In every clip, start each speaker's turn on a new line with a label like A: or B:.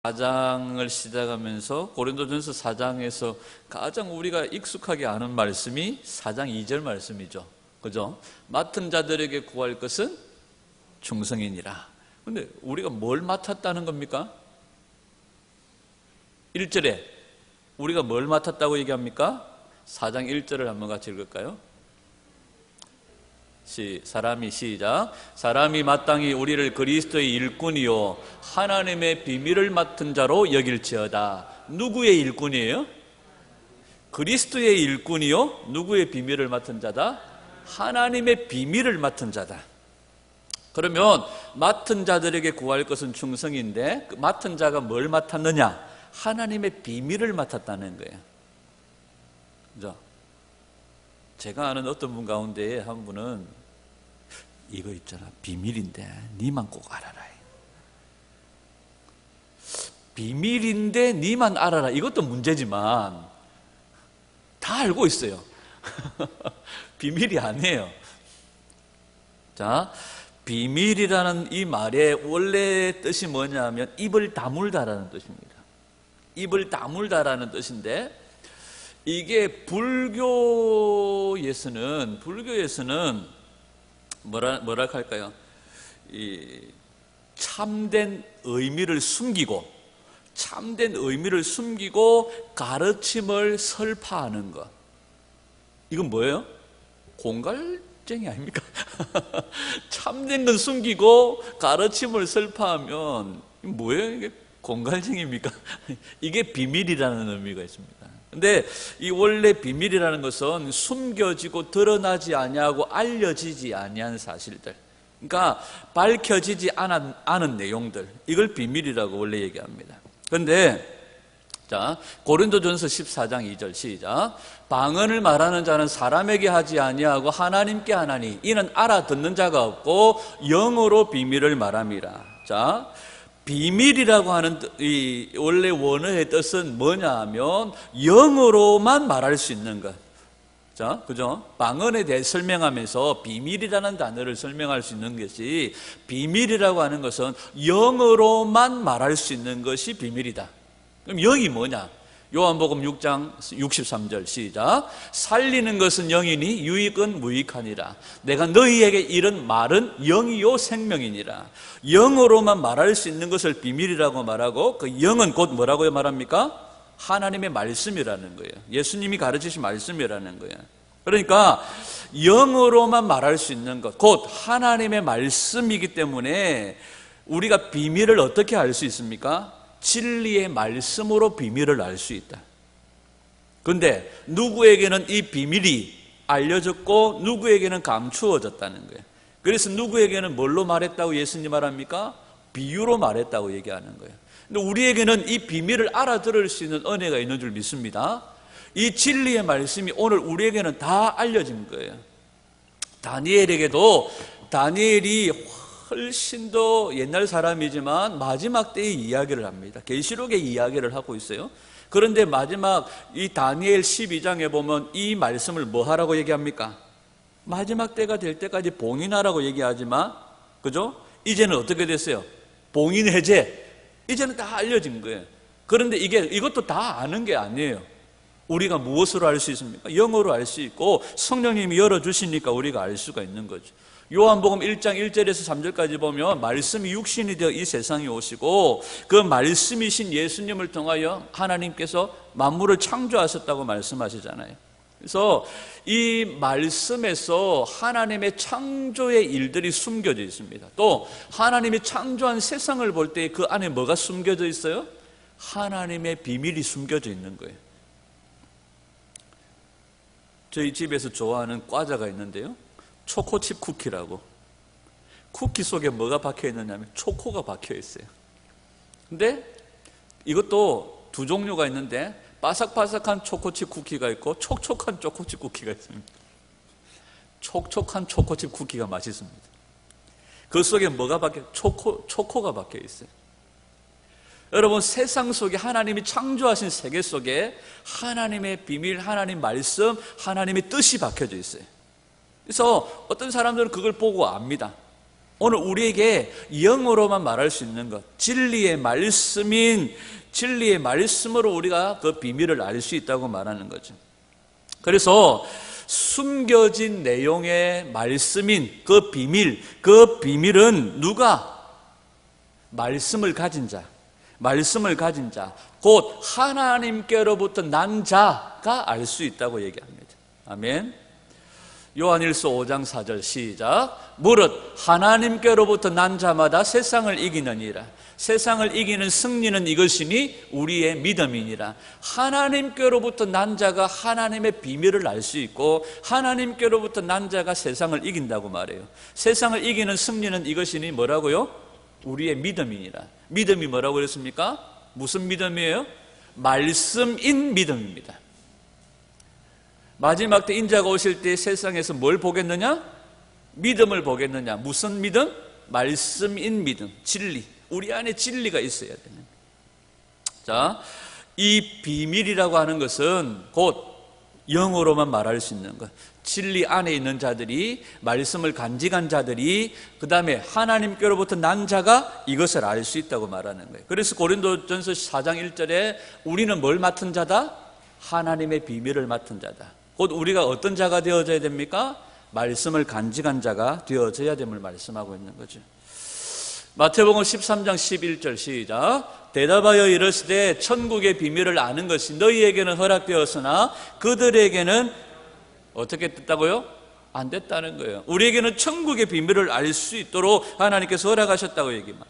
A: 4장을 시작하면서 고린도전서 4장에서 가장 우리가 익숙하게 아는 말씀이 4장 2절 말씀이죠. 그죠? 맡은 자들에게 구할 것은 충성이니라. 근데 우리가 뭘 맡았다는 겁니까? 1절에 우리가 뭘 맡았다고 얘기합니까? 4장 1절을 한번 같이 읽을까요? 시작. 사람이 마땅히 우리를 그리스도의 일꾼이요 하나님의 비밀을 맡은 자로 여길지어다. 누구의 일꾼이에요? 그리스도의 일꾼이요 누구의 비밀을 맡은 자다? 하나님의 비밀을 맡은 자다. 그러면 맡은 자들에게 구할 것은 충성인데 그 맡은 자가 뭘 맡았느냐? 하나님의 비밀을 맡았다는 거예요. 그죠? 제가 아는 어떤 분 가운데 한 분은 이거 있잖아, 비밀인데 니만 꼭 알아라. 비밀인데 니만 알아라. 이것도 문제지만 다 알고 있어요. 비밀이 아니에요. 자, 비밀이라는 이 말의 원래 뜻이 뭐냐면 입을 다물다라는 뜻입니다. 입을 다물다라는 뜻인데 이게 불교에서는 뭐라 할까요? 이 참된 의미를 숨기고 가르침을 설파하는 것. 이건 뭐예요? 공갈쟁이 아닙니까? 참된 건 숨기고 가르침을 설파하면 뭐예요? 이게 공갈쟁이입니까? 이게 비밀이라는 의미가 있습니다. 근데 이 원래 비밀이라는 것은 숨겨지고 드러나지 아니하고 알려지지 아니한 사실들, 그러니까 밝혀지지 않은 내용들, 이걸 비밀이라고 원래 얘기합니다. 그런데 자, 고린도전서 14장 2절 시작. 방언을 말하는 자는 사람에게 하지 아니하고 하나님께 하나니 이는 알아듣는 자가 없고 영어로 비밀을 말함이라. 자, 비밀이라고 하는 이 원래 원어의 뜻은 뭐냐 하면 영어로만 말할 수 있는 것. 자, 그죠? 방언에 대해 설명하면서 비밀이라는 단어를 설명할 수 있는 것이, 비밀이라고 하는 것은 영어로만 말할 수 있는 것이 비밀이다. 그럼 영이 뭐냐? 요한복음 6장 63절 시작. 살리는 것은 영이니 유익은 무익하니라. 내가 너희에게 이른 말은 영이요 생명이니라. 영어로만 말할 수 있는 것을 비밀이라고 말하고, 그 영은 곧 뭐라고 말합니까? 하나님의 말씀이라는 거예요. 예수님이 가르치신 말씀이라는 거예요. 그러니까 영어로만 말할 수 있는 것, 곧 하나님의 말씀이기 때문에 우리가 비밀을 어떻게 알 수 있습니까? 진리의 말씀으로 비밀을 알 수 있다. 그런데 누구에게는 이 비밀이 알려졌고 누구에게는 감추어졌다는 거예요. 그래서 누구에게는 뭘로 말했다고 예수님 말합니까? 비유로 말했다고 얘기하는 거예요. 근데 우리에게는 이 비밀을 알아들을 수 있는 은혜가 있는 줄 믿습니다. 이 진리의 말씀이 오늘 우리에게는 다 알려진 거예요. 다니엘에게도, 다니엘이 훨씬 더 옛날 사람이지만 마지막 때의 이야기를 합니다. 계시록의 이야기를 하고 있어요. 그런데 마지막 이 다니엘 12장에 보면 이 말씀을 뭐 하라고 얘기합니까? 마지막 때가 될 때까지 봉인하라고 얘기하지만, 그죠? 이제는 어떻게 됐어요? 봉인 해제. 이제는 다 알려진 거예요. 그런데 이것도 다 아는 게 아니에요. 우리가 무엇으로 알 수 있습니까? 영어로 알 수 있고 성령님이 열어주시니까 우리가 알 수가 있는 거죠. 요한복음 1장 1절에서 3절까지 보면 말씀이 육신이 되어 이 세상에 오시고 그 말씀이신 예수님을 통하여 하나님께서 만물을 창조하셨다고 말씀하시잖아요. 그래서 이 말씀에서 하나님의 창조의 일들이 숨겨져 있습니다. 또 하나님이 창조한 세상을 볼 때 그 안에 뭐가 숨겨져 있어요? 하나님의 비밀이 숨겨져 있는 거예요. 저희 집에서 좋아하는 과자가 있는데요, 초코칩 쿠키라고. 쿠키 속에 뭐가 박혀 있느냐면 초코가 박혀 있어요. 근데 이것도 두 종류가 있는데 바삭바삭한 초코칩 쿠키가 있고 촉촉한 초코칩 쿠키가 있습니다. 촉촉한 초코칩 쿠키가 맛있습니다. 그 속에 뭐가 박혀? 초코가 박혀 있어요. 여러분, 세상 속에 하나님이 창조하신 세계 속에 하나님의 비밀, 하나님 말씀, 하나님의 뜻이 박혀져 있어요. 그래서 어떤 사람들은 그걸 보고 압니다. 오늘 우리에게 영어로만 말할 수 있는 것, 진리의 말씀으로 우리가 그 비밀을 알 수 있다고 말하는 거죠. 그래서 숨겨진 내용의 말씀인 그 비밀은 누가? 말씀을 가진 자, 곧 하나님께로부터 난 자가 알 수 있다고 얘기합니다. 아멘. 요한일서 5장 4절 시작. 무릇 하나님께로부터 난 자마다 세상을 이기느니라. 세상을 이기는 승리는 이것이니 우리의 믿음이니라. 하나님께로부터 난 자가 하나님의 비밀을 알 수 있고, 하나님께로부터 난 자가 세상을 이긴다고 말해요. 세상을 이기는 승리는 이것이니 뭐라고요? 우리의 믿음이니라. 믿음이 뭐라고 그랬습니까? 무슨 믿음이에요? 말씀인 믿음입니다. 마지막 때 인자가 오실 때 세상에서 뭘 보겠느냐? 믿음을 보겠느냐? 무슨 믿음? 말씀인 믿음, 진리. 우리 안에 진리가 있어야 되는 거예요. 자, 이 비밀이라고 하는 것은 곧 영어로만 말할 수 있는 것. 진리 안에 있는 자들이, 말씀을 간직한 자들이, 그 다음에 하나님께로부터 난 자가 이것을 알 수 있다고 말하는 거예요. 그래서 고린도전서 4장 1절에 우리는 뭘 맡은 자다? 하나님의 비밀을 맡은 자다. 곧 우리가 어떤 자가 되어져야 됩니까? 말씀을 간직한 자가 되어져야 됨을 말씀하고 있는 거죠. 마태복음 13장 11절 시작. 대답하여 이르시되 천국의 비밀을 아는 것이 너희에게는 허락되었으나 그들에게는 어떻게 됐다고요? 안 됐다는 거예요. 우리에게는 천국의 비밀을 알 수 있도록 하나님께서 허락하셨다고 얘기만.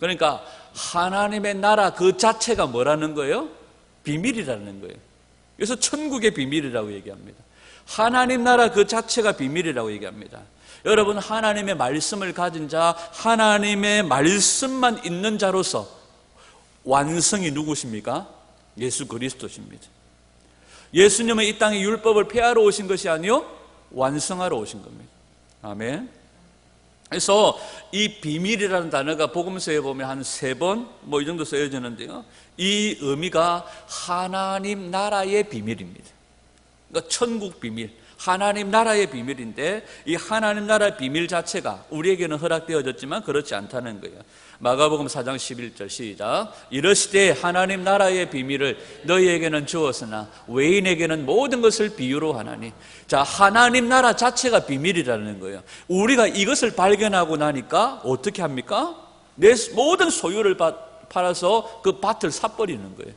A: 그러니까 하나님의 나라 그 자체가 뭐라는 거예요? 비밀이라는 거예요. 그래서 천국의 비밀이라고 얘기합니다. 하나님 나라 그 자체가 비밀이라고 얘기합니다. 여러분, 하나님의 말씀을 가진 자, 하나님의 말씀만 있는 자로서 완성이 누구십니까? 예수 그리스도십니다. 예수님은 이 땅에 율법을 폐하러 오신 것이 아니요, 완성하러 오신 겁니다. 아멘. 그래서 이 비밀이라는 단어가 복음서에 보면 한 3번 이 정도 쓰여지는데요, 이 의미가 하나님 나라의 비밀입니다. 그러니까 천국 비밀, 하나님 나라의 비밀인데, 이 하나님 나라의 비밀 자체가 우리에게는 허락되어졌지만 그렇지 않다는 거예요. 마가복음 4장 11절 시작. 이르시되 하나님 나라의 비밀을 너희에게는 주었으나 외인에게는 모든 것을 비유로 하나니. 자, 하나님 나라 자체가 비밀이라는 거예요. 우리가 이것을 발견하고 나니까 어떻게 합니까? 내 모든 소유를 팔아서 그 밭을 사버리는 거예요.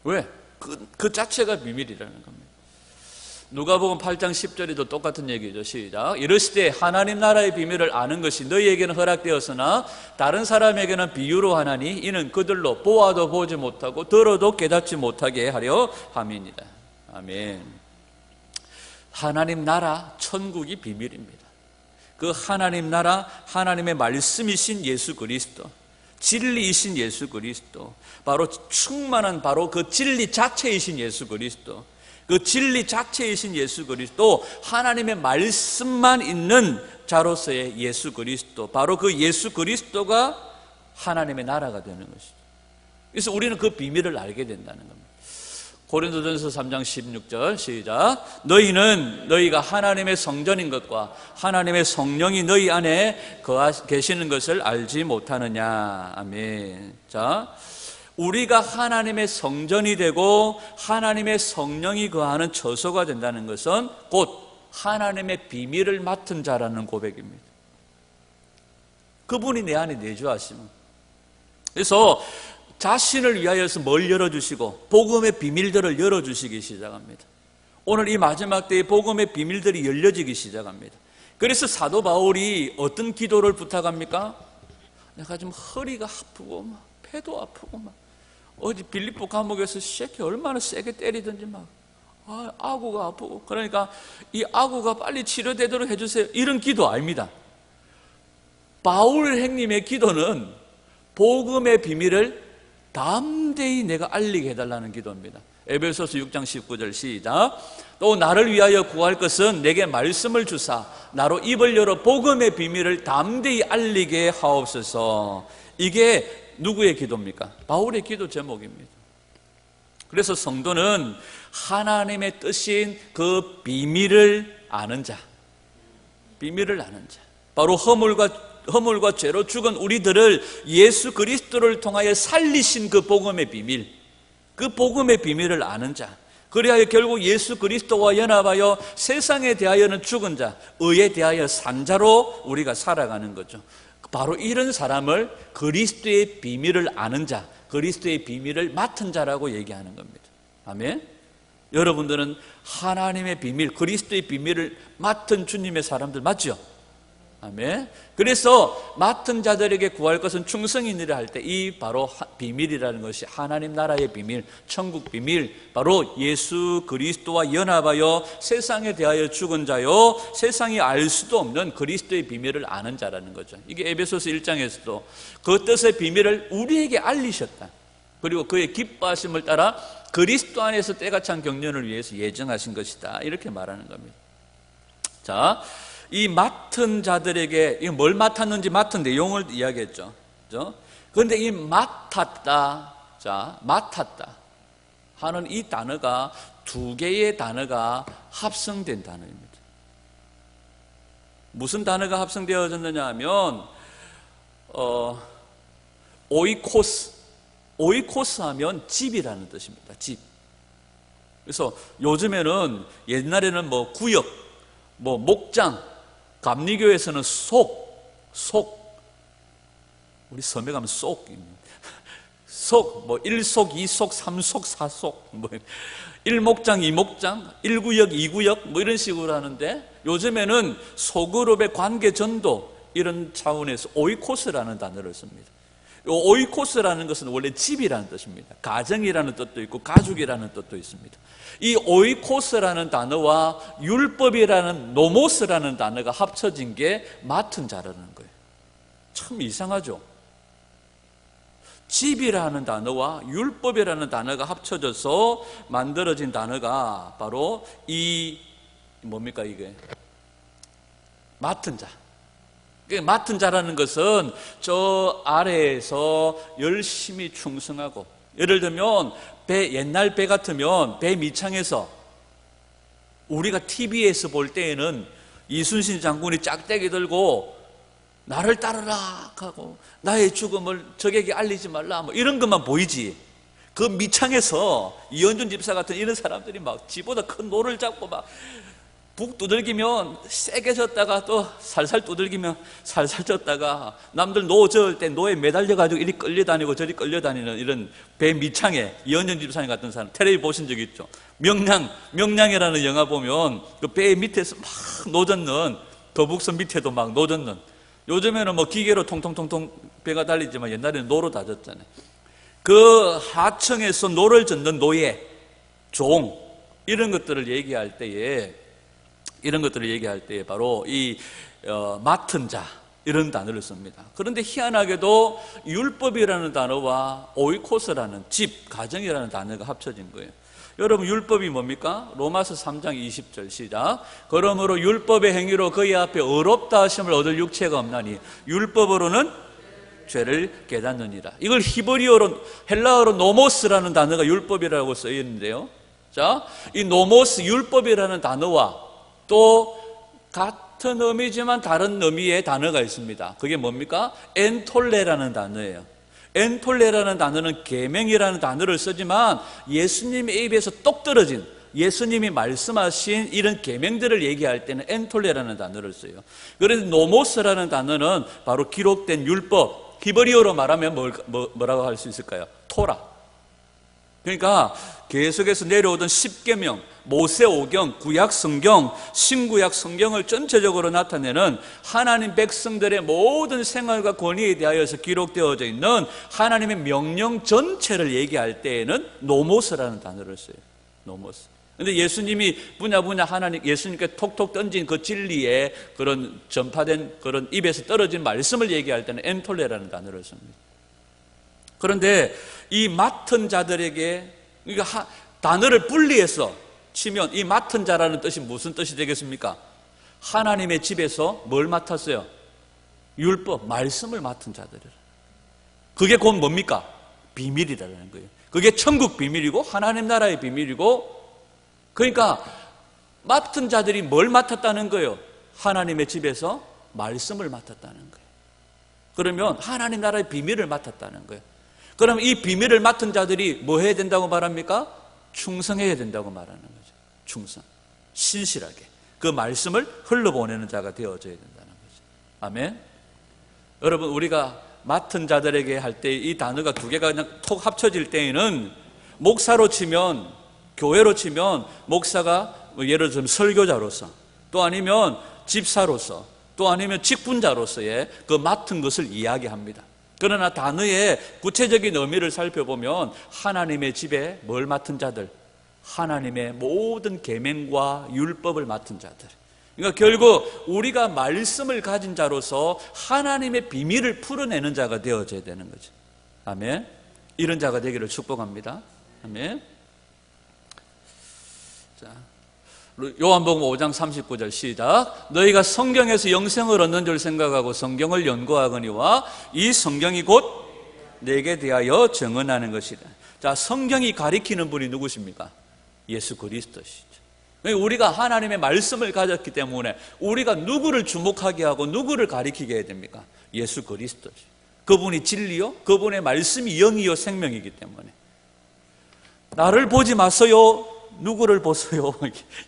A: 왜? 그 자체가 비밀이라는 겁니다. 누가복음 8장 10절에도 똑같은 얘기죠. 시작. 이르시되 하나님 나라의 비밀을 아는 것이 너희에게는 허락되었으나 다른 사람에게는 비유로 하나니 이는 그들로 보아도 보지 못하고 들어도 깨닫지 못하게 하려 함이니라. 아멘. 하나님 나라 천국이 비밀입니다. 그 하나님 나라, 하나님의 말씀이신 예수 그리스도, 진리이신 예수 그리스도, 바로 충만한 바로 그 진리 자체이신 예수 그리스도, 그 진리 자체이신 예수 그리스도, 하나님의 말씀만 있는 자로서의 예수 그리스도, 바로 그 예수 그리스도가 하나님의 나라가 되는 것이죠. 그래서 우리는 그 비밀을 알게 된다는 겁니다. 고린도전서 3장 16절 시작. 너희가 하나님의 성전인 것과 하나님의 성령이 너희 안에 계시는 것을 알지 못하느냐. 아멘. 자, 우리가 하나님의 성전이 되고 하나님의 성령이 거하는 처소가 된다는 것은 곧 하나님의 비밀을 맡은 자라는 고백입니다. 그분이 내 안에 내주하시면, 그래서 자신을 위하여서 뭘 열어주시고 복음의 비밀들을 열어주시기 시작합니다. 오늘 이 마지막 때에 복음의 비밀들이 열려지기 시작합니다. 그래서 사도 바울이 어떤 기도를 부탁합니까? 내가 좀 허리가 아프고 막 배도 아프고 막 어디 빌립보 감옥에서 새끼 얼마나 세게 때리든지 막 아구가 아프고, 그러니까 이 아구가 빨리 치료되도록 해주세요, 이런 기도 아닙니다. 바울 형님의 기도는 복음의 비밀을 담대히 내가 알리게 해달라는 기도입니다. 에베소서 6장 19절 시작. 또 나를 위하여 구할 것은 내게 말씀을 주사 나로 입을 열어 복음의 비밀을 담대히 알리게 하옵소서. 이게 누구의 기도입니까? 바울의 기도 제목입니다. 그래서 성도는 하나님의 뜻인 그 비밀을 아는 자, 비밀을 아는 자, 바로 허물과 죄로 죽은 우리들을 예수 그리스도를 통하여 살리신 그 복음의 비밀, 그 복음의 비밀을 아는 자, 그리하여 결국 예수 그리스도와 연합하여 세상에 대하여는 죽은 자, 의에 대하여 산 자로 우리가 살아가는 거죠. 바로 이런 사람을 그리스도의 비밀을 아는 자, 그리스도의 비밀을 맡은 자라고 얘기하는 겁니다. 아멘. 여러분들은 하나님의 비밀, 그리스도의 비밀을 맡은 주님의 사람들 맞죠? 아멘. 그래서 맡은 자들에게 구할 것은 충성이니라 할 때 이 바로 비밀이라는 것이 하나님 나라의 비밀, 천국 비밀, 바로 예수 그리스도와 연합하여 세상에 대하여 죽은 자요, 세상이 알 수도 없는 그리스도의 비밀을 아는 자라는 거죠. 이게 에베소서 1장에서도 그 뜻의 비밀을 우리에게 알리셨다. 그리고 그의 기뻐하심을 따라 그리스도 안에서 때가 찬 경륜을 위해서 예정하신 것이다. 이렇게 말하는 겁니다. 자, 이 맡은 자들에게 뭘 맡았는지 맡은 내용을 이야기했죠. 그렇죠? 그런데 이 맡았다, 자, 맡았다 하는 이 단어가 두 개의 단어가 합성된 단어입니다. 무슨 단어가 합성되어졌느냐 하면 오이코스 하면 집이라는 뜻입니다. 집. 그래서 요즘에는 옛날에는 뭐 구역, 뭐 목장, 감리교에서는 우리 섬에 가면 뭐 1속, 2속, 3속, 4속, 뭐 1목장, 2목장, 1구역, 2구역 뭐 이런 식으로 하는데 요즘에는 소그룹의 관계 전도 이런 차원에서 오이코스라는 단어를 씁니다. 오이코스라는 것은 원래 집이라는 뜻입니다. 가정이라는 뜻도 있고 가족이라는 뜻도 있습니다. 이 오이코스라는 단어와 율법이라는 노모스라는 단어가 합쳐진 게 맡은 자라는 거예요. 참 이상하죠? 집이라는 단어와 율법이라는 단어가 합쳐져서 만들어진 단어가 바로 뭡니까 이게? 맡은 자. 맡은 자라는 것은 저 아래에서 열심히 충성하고, 예를 들면 옛날 배 같으면 배 밑창에서 우리가 TV에서 볼 때에는 이순신 장군이 짝대기 들고 나를 따르라 하고 나의 죽음을 적에게 알리지 말라 뭐 이런 것만 보이지, 그 밑창에서 이현준 집사 같은 이런 사람들이 막 지보다 큰 노를 잡고 막 북 두들기면 세게 졌다가 또 살살 두들기면 살살 졌다가 남들 노 저을 때 노에 매달려가지고 이리 끌려다니고 저리 끌려다니는 이런 배 밑창에 이현준 집사님 같은 사람 텔레비 보신 적 있죠? 명량이라는 영화 보면 그 배 밑에서 막 노젓는, 거북선 밑에도 막 노젓는, 요즘에는 뭐 기계로 통통통통 배가 달리지만 옛날에는 노로 다졌잖아요. 그 하청에서 노를 젓는 노예, 종, 이런 것들을 얘기할 때에 바로 이 맡은 자 이런 단어를 씁니다. 그런데 희한하게도 율법이라는 단어와 오이코스라는 집, 가정이라는 단어가 합쳐진 거예요. 여러분 율법이 뭡니까? 로마서 3장 20절 시작. 그러므로 율법의 행위로 그의 앞에 의롭다 하심을 얻을 육체가 없나니 율법으로는 죄를 깨닫느니라. 이걸 히브리어로, 헬라어로 노모스라는 단어가 율법이라고 쓰여 있는데요. 자, 이 노모스, 율법이라는 단어와 또 같은 의미지만 다른 의미의 단어가 있습니다. 그게 뭡니까? 엔톨레라는 단어예요. 엔톨레라는 단어는 계명이라는 단어를 쓰지만 예수님의 입에서 똑 떨어진, 예수님이 말씀하신 이런 계명들을 얘기할 때는 엔톨레라는 단어를 써요. 그래서 노모스라는 단어는 바로 기록된 율법, 히브리어로 말하면 뭐라고 할 수 있을까요? 토라. 그러니까 계속해서 내려오던 10계명, 모세 오경, 구약 성경, 신구약 성경을 전체적으로 나타내는 하나님 백성들의 모든 생활과 권위에 대하여서 기록되어져 있는 하나님의 명령 전체를 얘기할 때에는 노모스라는 단어를 써요. 노모스. 근데 예수님이 분야분야 예수님께 톡톡 던진 그 진리에 그런 전파된 그런 입에서 떨어진 말씀을 얘기할 때는 엔톨레라는 단어를 씁니다. 그런데 이 맡은 자들에게, 그러니까 단어를 분리해서 치면 이 맡은 자라는 뜻이 무슨 뜻이 되겠습니까? 하나님의 집에서 뭘 맡았어요? 율법, 말씀을 맡은 자들이라. 그게 곧 뭡니까? 비밀이라는 거예요. 그게 천국 비밀이고 하나님 나라의 비밀이고, 그러니까 맡은 자들이 뭘 맡았다는 거예요? 하나님의 집에서 말씀을 맡았다는 거예요. 그러면 하나님 나라의 비밀을 맡았다는 거예요. 그럼 이 비밀을 맡은 자들이 뭐 해야 된다고 말합니까? 충성해야 된다고 말하는 거죠. 충성. 신실하게 그 말씀을 흘러보내는 자가 되어져야 된다는 거죠. 아멘. 여러분, 우리가 맡은 자들에게 할 때 이 단어가 두 개가 그냥 톡 합쳐질 때에는 목사로 치면, 교회로 치면 목사가 예를 들면 설교자로서, 또 아니면 집사로서, 또 아니면 직분자로서의 그 맡은 것을 이야기합니다. 그러나 단어의 구체적인 의미를 살펴보면 하나님의 집에 뭘 맡은 자들? 하나님의 모든 계명과 율법을 맡은 자들. 그러니까 결국 우리가 말씀을 가진 자로서 하나님의 비밀을 풀어내는 자가 되어져야 되는 거죠. 아멘. 이런 자가 되기를 축복합니다. 아멘. 자, 요한복음 5장 39절 시작. 너희가 성경에서 영생을 얻는 줄 생각하고 성경을 연구하거니와 이 성경이 곧 내게 대하여 증언하는 것이다. 자, 성경이 가리키는 분이 누구십니까? 예수 그리스도시죠. 우리가 하나님의 말씀을 가졌기 때문에 우리가 누구를 주목하게 하고 누구를 가리키게 해야 됩니까? 예수 그리스도죠. 그분이 진리요, 그분의 말씀이 영이요 생명이기 때문에 나를 보지 마세요, 누구를 보세요?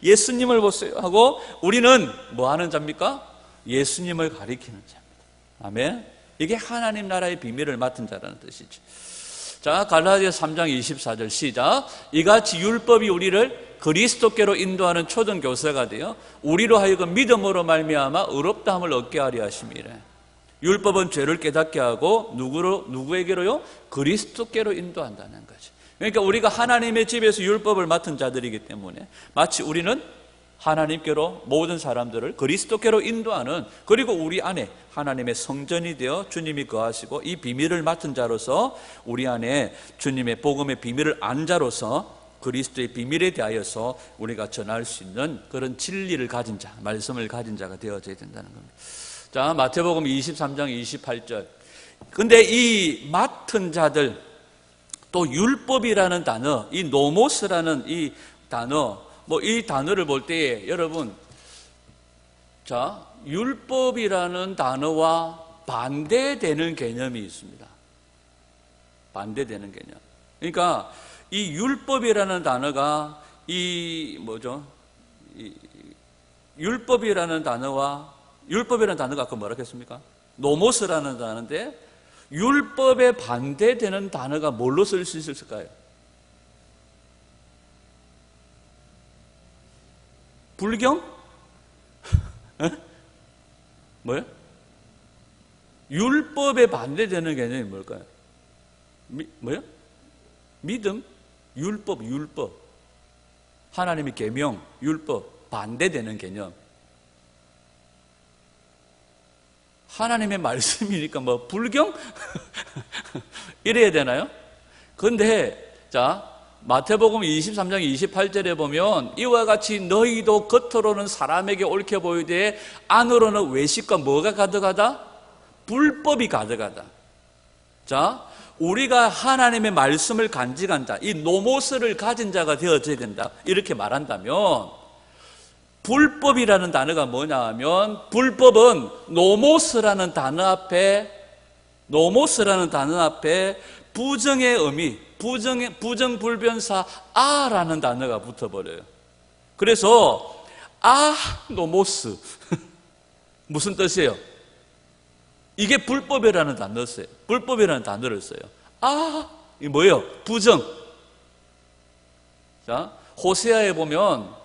A: 예수님을 보세요 하고 우리는 뭐 하는 자입니까? 예수님을 가리키는 자입니다. 아멘. 이게 하나님 나라의 비밀을 맡은 자라는 뜻이죠. 자, 갈라디아서 3장 24절 시작. 이같이 율법이 우리를 그리스도께로 인도하는 초등교사가 되어 우리로 하여금 믿음으로 말미암아 의롭다함을 얻게 하려 하심이래. 율법은 죄를 깨닫게 하고 누구에게로요? 그리스도께로 인도한다는 거죠. 그러니까 우리가 하나님의 집에서 율법을 맡은 자들이기 때문에 마치 우리는 하나님께로 모든 사람들을 그리스도께로 인도하는, 그리고 우리 안에 하나님의 성전이 되어 주님이 거하시고 이 비밀을 맡은 자로서 우리 안에 주님의 복음의 비밀을 안 자로서 그리스도의 비밀에 대하여서 우리가 전할 수 있는 그런 진리를 가진 자, 말씀을 가진 자가 되어져야 된다는 겁니다. 자, 마태복음 23장 28절. 근데 이 맡은 자들, 또 율법이라는 단어, 이 노모스라는 이 단어, 이 단어를 볼 때에 여러분, 자, 율법이라는 단어와 반대되는 개념이 있습니다. 반대되는 개념. 그러니까 이 율법이라는 단어가 율법이라는 단어가 아까 뭐라 했습니까? 노모스라는 단어인데 율법에 반대되는 단어가 뭘로 쓸 수 있을까요? 불경? 뭐요? 율법에 반대되는 개념이 뭘까요? 뭐요? 믿음? 율법. 하나님의 계명, 율법, 반대되는 개념. 하나님의 말씀이니까 불경? 이래야 되나요? 근데 자, 마태복음 23장 28절에 보면 이와 같이 너희도 겉으로는 사람에게 옳게 보이되 안으로는 외식과 뭐가 가득하다? 불법이 가득하다. 자, 우리가 하나님의 말씀을 간직한 자, 이 노모스를 가진 자가 되어져야 된다, 이렇게 말한다면 불법이라는 단어가 뭐냐 하면, 불법은 노모스라는 단어 앞에 부정의 의미, 부정불변사 아라는 단어가 붙어버려요. 그래서 노모스 무슨 뜻이에요? 이게 불법이라는 단어를 써요. 불법이라는 단어를 써요. 이게 뭐예요? 부정. 자, 호세아에 보면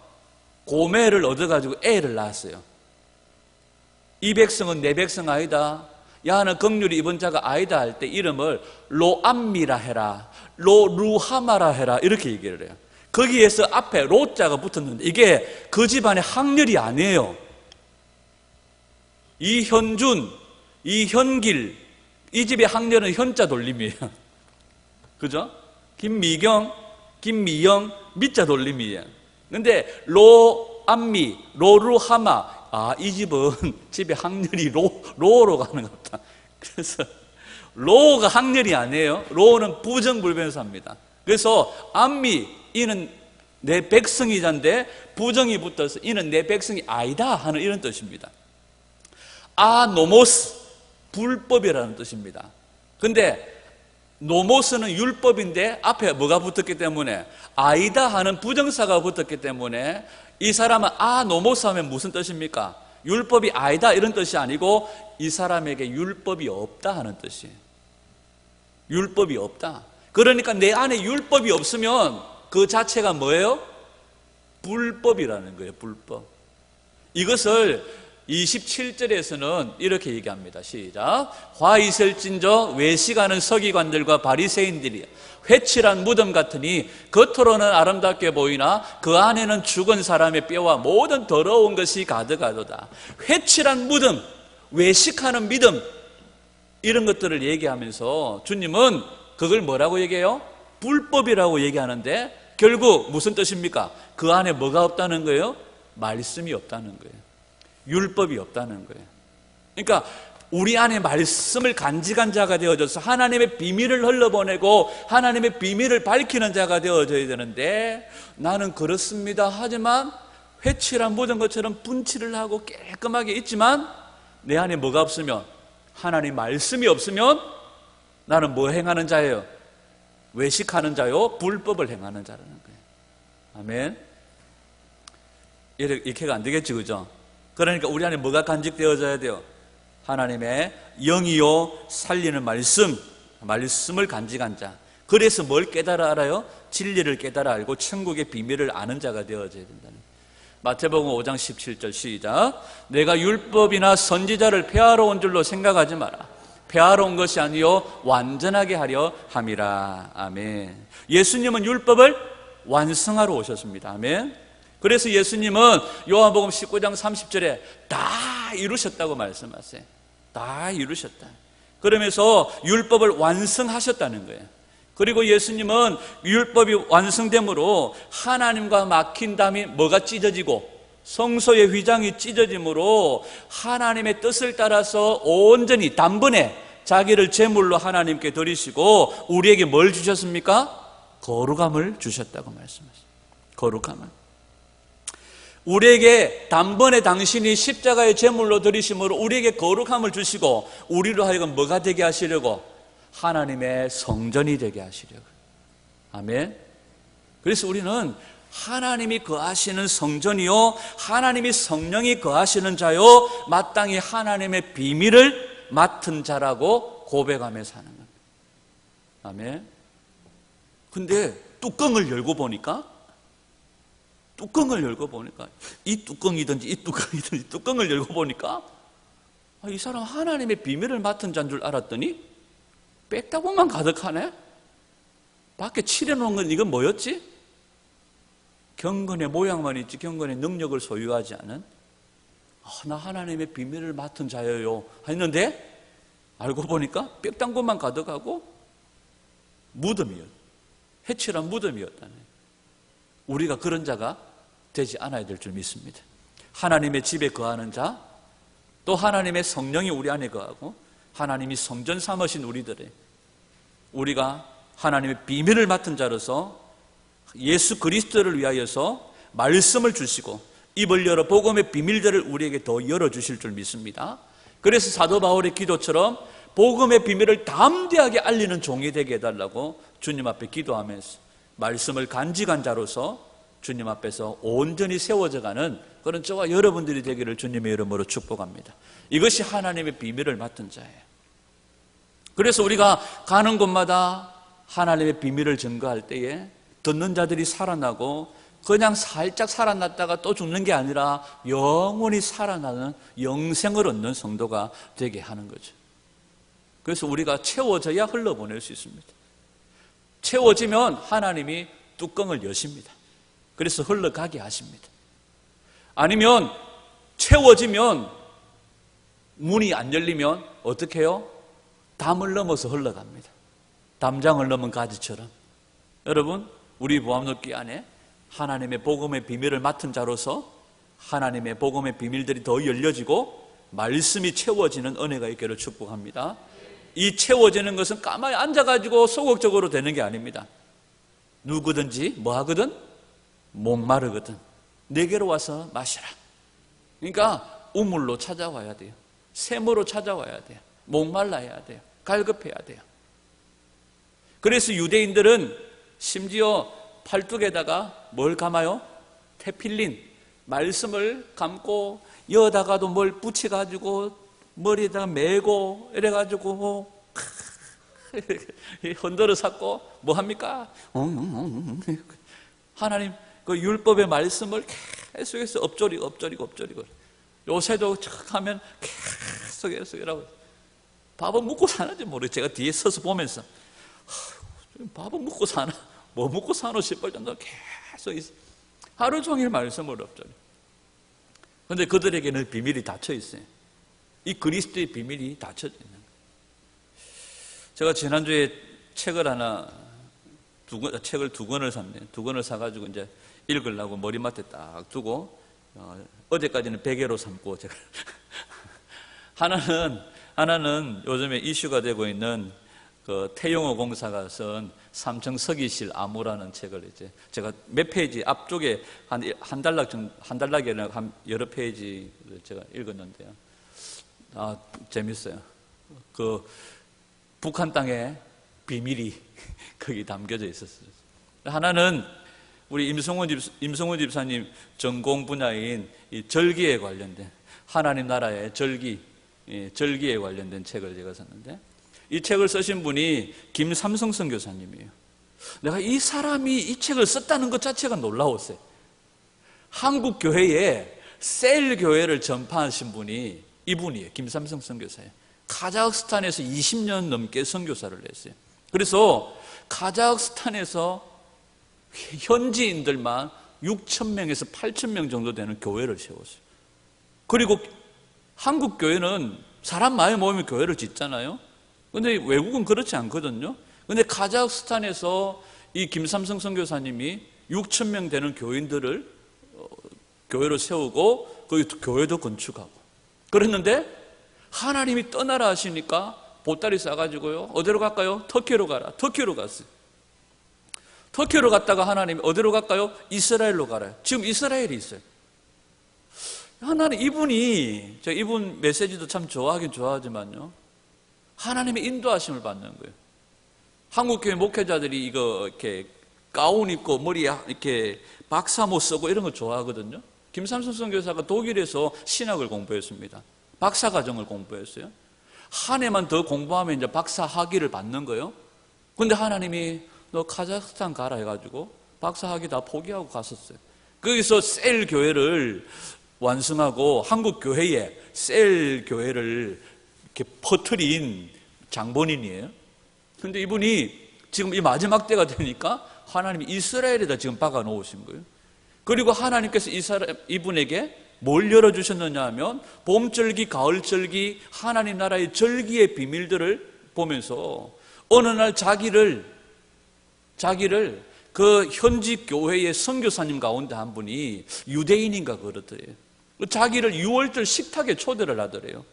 A: 고멜을 얻어가지고 애를 낳았어요. 이 백성은 내 백성 아니다, 야는 긍휼이 입은 자가 아니다 할 때 이름을 로암미라 해라, 로루하마라 해라, 이렇게 얘기를 해요. 거기에서 앞에 로자가 붙었는데 이게 그 집안의 학렬이 아니에요. 이현준, 이현길, 이 집의 학렬은 현자 돌림이에요. 그죠? 김미경, 김미영, 미자 돌림이에요. 근데 로암미, 로루하마, 이 집은 집에 학렬이 로로 가는 것 같다. 그래서 로가 학렬이 아니에요. 로는 부정불변사입니다. 그래서 암미, 이는 내 백성이자인데 부정이 붙어서 이는 내 백성이 아니다 하는 이런 뜻입니다. 아노모스, 불법이라는 뜻입니다. 근데 노모스는 율법인데 앞에 뭐가 붙었기 때문에, 아이다 하는 부정사가 붙었기 때문에 이 사람은 아노모스 하면 무슨 뜻입니까? 율법이 아니다 이런 뜻이 아니고 이 사람에게 율법이 없다 하는 뜻이에요. 율법이 없다. 그러니까 내 안에 율법이 없으면 그 자체가 뭐예요? 불법이라는 거예요. 불법. 이것을 27절에서는 이렇게 얘기합니다. 시작. 화 있을진저 외식하는 서기관들과 바리새인들이 회칠한 무덤 같으니 겉으로는 아름답게 보이나 그 안에는 죽은 사람의 뼈와 모든 더러운 것이 가득하도다. 회칠한 무덤, 외식하는 믿음, 이런 것들을 얘기하면서 주님은 그걸 뭐라고 얘기해요? 불법이라고 얘기하는데 결국 무슨 뜻입니까? 그 안에 뭐가 없다는 거예요? 말씀이 없다는 거예요. 율법이 없다는 거예요. 그러니까 우리 안에 말씀을 간직한 자가 되어져서 하나님의 비밀을 흘러보내고 하나님의 비밀을 밝히는 자가 되어져야 되는데, 나는 그렇습니다 하지만 회칠한 묻은 것처럼 분칠을 하고 깔끔하게 있지만 내 안에 뭐가 없으면, 하나님 말씀이 없으면 나는 뭐 행하는 자예요? 외식하는 자요, 불법을 행하는 자라는 거예요. 아멘. 이렇게가 안 되겠지, 그죠? 그러니까 우리 안에 뭐가 간직되어져야 돼요? 하나님의 영이요 살리는 말씀을 간직한 자. 그래서 뭘 깨달아 알아요? 진리를 깨달아 알고 천국의 비밀을 아는 자가 되어져야 된다는. 마태복음 5장 17절 시작. 내가 율법이나 선지자를 폐하러 온 줄로 생각하지 마라. 폐하러 온 것이 아니요 완전하게 하려 함이라. 아멘. 예수님은 율법을 완성하러 오셨습니다. 아멘. 그래서 예수님은 요한복음 19장 30절에 다 이루셨다고 말씀하세요. 다 이루셨다. 그러면서 율법을 완성하셨다는 거예요. 그리고 예수님은 율법이 완성됨으로 하나님과 막힌 담이 뭐가 찢어지고 성소의 휘장이 찢어짐으로 하나님의 뜻을 따라서 온전히 단번에 자기를 제물로 하나님께 드리시고 우리에게 뭘 주셨습니까? 거룩함을 주셨다고 말씀하셨어요. 거룩함을. 우리에게 단번에 당신이 십자가의 제물로 드리심으로 우리에게 거룩함을 주시고 우리로 하여금 뭐가 되게 하시려고? 하나님의 성전이 되게 하시려고. 아멘. 그래서 우리는 하나님이 거하시는 성전이요 하나님이 성령이 거하시는 자요 마땅히 하나님의 비밀을 맡은 자라고 고백하며 사는 겁니다. 아멘. 근데 뚜껑을 열고 보니까 이 뚜껑이든지 뚜껑을 열고 보니까 이 사람 하나님의 비밀을 맡은 자인 줄 알았더니 빽다구만 가득하네. 밖에 칠해놓은 건 이건 뭐였지? 경건의 모양만 있지 경건의 능력을 소유하지 않은, 나 하나님의 비밀을 맡은 자예요 했는데 알고 보니까 빽단구만 가득하고 해칠한 무덤이었다네. 우리가 그런 자가 되지 않아야 될 줄 믿습니다. 하나님의 집에 거하는 자, 또 하나님의 성령이 우리 안에 거하고 하나님이 성전 삼으신 우리가 하나님의 비밀을 맡은 자로서 예수 그리스도를 위하여서 말씀을 주시고 입을 열어 복음의 비밀들을 우리에게 더 열어주실 줄 믿습니다. 그래서 사도 바울의 기도처럼 복음의 비밀을 담대하게 알리는 종이 되게 해달라고 주님 앞에 기도하면서 말씀을 간직한 자로서 주님 앞에서 온전히 세워져가는 그런 저와 여러분들이 되기를 주님의 이름으로 축복합니다. 이것이 하나님의 비밀을 맡은 자예요. 그래서 우리가 가는 곳마다 하나님의 비밀을 증거할 때에 듣는 자들이 살아나고 그냥 살짝 살아났다가 또 죽는 게 아니라 영원히 살아나는 영생을 얻는 성도가 되게 하는 거죠. 그래서 우리가 채워져야 흘러보낼 수 있습니다. 채워지면 하나님이 뚜껑을 여십니다. 그래서 흘러가게 하십니다. 아니면 채워지면 문이 안 열리면 어떻게 해요? 담을 넘어서 흘러갑니다. 담장을 넘은 가지처럼. 여러분, 우리 보암롭기 안에 하나님의 복음의 비밀을 맡은 자로서 하나님의 복음의 비밀들이 더 열려지고 말씀이 채워지는 은혜가 있기를 축복합니다. 이 채워지는 것은 가만히 앉아가지고 소극적으로 되는 게 아닙니다. 누구든지 뭐 하거든? 목마르거든 내게로 와서 마시라. 그러니까 우물로 찾아와야 돼요. 샘으로 찾아와야 돼요. 목말라야 돼요. 갈급해야 돼요. 그래서 유대인들은 심지어 팔뚝에다가 뭘 감아요? 테필린, 말씀을 감고 여다가도 뭘 붙여가지고 머리에다가 메고 이래가지고 흔들어 샀고 뭐 합니까? 하나님 그 율법의 말씀을 계속해서 엎조리고 요새도 척 하면 계속이라고 밥은 먹고 사는지 모르겠어요. 제가 뒤에 서서 보면서 밥은 먹고 사나 뭐 먹고 사노 싶을 정도로 계속 있어. 하루 종일 말씀을 엎조리. 그런데 그들에게는 비밀이 닫혀 있어요. 이 그리스도의 비밀이 닫혀져 있는 거예요. 제가 지난주에 책을 두 권을 샀네요. 두 권을 사가지고 이제 읽으려고 머리맡에 딱 두고 어제까지는 베개로 삼고 제가 하나는 요즘에 이슈가 되고 있는 그 태영호 공사가 쓴 삼청 서기실 암호라는 책을 이제 제가 몇 페이지 앞쪽에 한 달락이 아니라 한 여러 페이지를 제가 읽었는데요. 재밌어요. 그 북한 땅의 비밀이 거기 담겨져 있었어요. 하나는 우리 임성훈 집사님 전공 분야인 이 절기에 관련된 하나님 나라의 절기에 관련된 책을 제가 샀는데 이 책을 쓰신 분이 김삼성 선교사님이에요. 내가 이 사람이 이 책을 썼다는 것 자체가 놀라웠어요. 한국 교회에 셀 교회를 전파하신 분이 이분이에요. 김삼성 선교사예요. 카자흐스탄에서 20년 넘게 선교사를 했어요. 그래서 카자흐스탄에서 현지인들만 6,000명에서 8,000명 정도 되는 교회를 세웠어요. 그리고 한국 교회는 사람 많이 모이면 교회를 짓잖아요. 그런데 외국은 그렇지 않거든요. 그런데 카자흐스탄에서 이 김삼성 선교사님이 6,000명 되는 교인들을 교회로 세우고 거기 교회도 건축하고 그랬는데 하나님이 떠나라 하시니까 보따리 싸가지고요. 어디로 갈까요? 터키로 가라. 터키로 갔어요. 터키로 갔다가 하나님이 어디로 갈까요? 이스라엘로 가라. 지금 이스라엘이 있어요. 하나님 제가 이분 메시지도 참 좋아하긴 좋아하지만요. 하나님의 인도하심을 받는 거예요. 한국교회 목회자들이 이렇게 가운 입고 머리에 이렇게 박사모 쓰고 이런 거 좋아하거든요. 김삼성 선교사가 독일에서 신학을 공부했습니다. 박사과정을 공부했어요. 한 해만 더 공부하면 이제 박사 학위를 받는 거예요. 근데 하나님이 너 카자흐스탄 가라 해가지고 박사 학위 다 포기하고 갔었어요. 거기서 셀 교회를 완성하고 한국 교회에 셀 교회를 이렇게 퍼뜨린 장본인이에요. 근데 이분이 지금 이 마지막 때가 되니까 하나님이 이스라엘에다 지금 박아 놓으신 거예요. 그리고 하나님께서 이분에게 뭘 열어주셨느냐 하면 봄절기, 가을절기, 하나님 나라의 절기의 비밀들을 보면서 어느 날 자기를 그 현지 교회의 선교사님 가운데 한 분이 유대인인가 그러더래요. 자기를 6월절 식탁에 초대를 하더래요.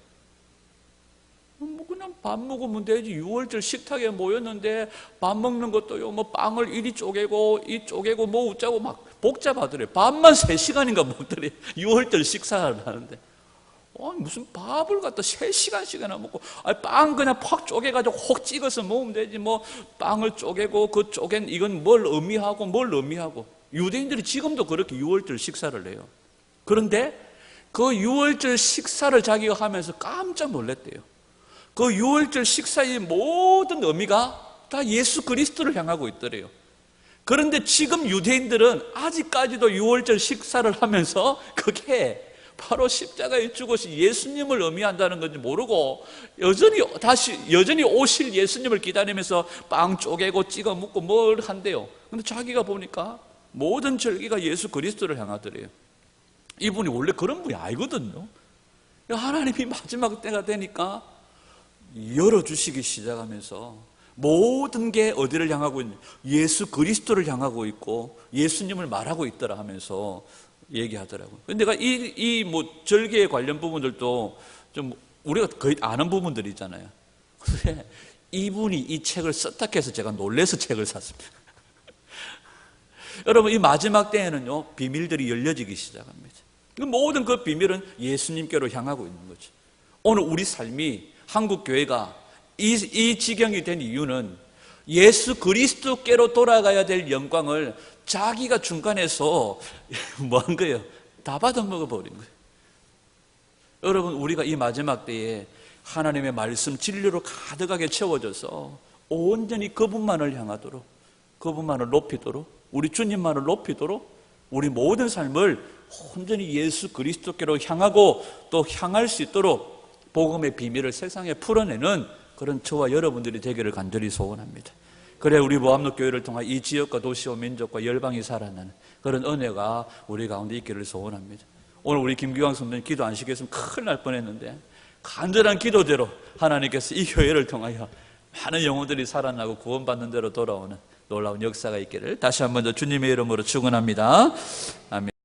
A: 뭐 그냥 밥 먹으면 되지. 6월절 식탁에 모였는데 밥 먹는 것도요. 뭐 빵을 이리 쪼개고 이 쪼개고 뭐 어쩌고 막 복잡하더래요. 밥만 3시간인가 먹더래요. 6월절 식사를 하는데 무슨 밥을 갖다 3시간씩이나 먹고 빵 그냥 팍 쪼개가지고 혹 찍어서 먹으면 되지. 뭐 빵을 쪼개고 그 쪼갠 이건 뭘 의미하고 유대인들이 지금도 그렇게 6월절 식사를 해요. 그런데 그 6월절 식사를 자기가 하면서 깜짝 놀랐대요. 그 6월절 식사의 모든 의미가 다 예수 그리스도를 향하고 있더래요. 그런데 지금 유대인들은 아직까지도 6월절 식사를 하면서 그게 바로 십자가에 죽으신 예수님을 의미한다는 건지 모르고 여전히 오실 예수님을 기다리면서 빵 쪼개고 찍어 먹고 뭘 한대요. 근데 자기가 보니까 모든 절기가 예수 그리스도를 향하더래요. 이분이 원래 그런 분이 아니거든요. 하나님이 마지막 때가 되니까 열어주시기 시작하면서 모든 게 어디를 향하고 있는 예수 그리스도를 향하고 있고 예수님을 말하고 있더라 하면서 얘기하더라고요. 근데 내가 이 뭐 절기에 관련 부분들도 좀 우리가 거의 아는 부분들이 있잖아요. 그런데 이분이 이 책을 썼다 해서 제가 놀라서 책을 샀습니다. 여러분 이 마지막 때에는요 비밀들이 열려지기 시작합니다. 모든 그 비밀은 예수님께로 향하고 있는 거죠. 오늘 우리 삶이 한국 교회가 이 지경이 된 이유는 예수 그리스도께로 돌아가야 될 영광을 자기가 중간에서 뭐 한 거예요? 다 받아먹어 버린 거예요. 여러분, 우리가 이 마지막 때에 하나님의 말씀 진리로 가득하게 채워져서 온전히 그분만을 향하도록, 그분만을 높이도록, 우리 주님만을 높이도록 우리 모든 삶을 온전히 예수 그리스도께로 향하고 또 향할 수 있도록 복음의 비밀을 세상에 풀어내는 그런 저와 여러분들이 되기를 간절히 소원합니다. 그래 우리 모함로 교회를 통해 이 지역과 도시와 민족과 열방이 살아나는 그런 은혜가 우리 가운데 있기를 소원합니다. 오늘 우리 김기광 선배님 기도 안 시켰으면 큰일 날 뻔했는데 간절한 기도대로 하나님께서 이 교회를 통하여 많은 영혼들이 살아나고 구원받는 대로 돌아오는 놀라운 역사가 있기를 다시 한 번 더 주님의 이름으로 축원합니다. 아멘.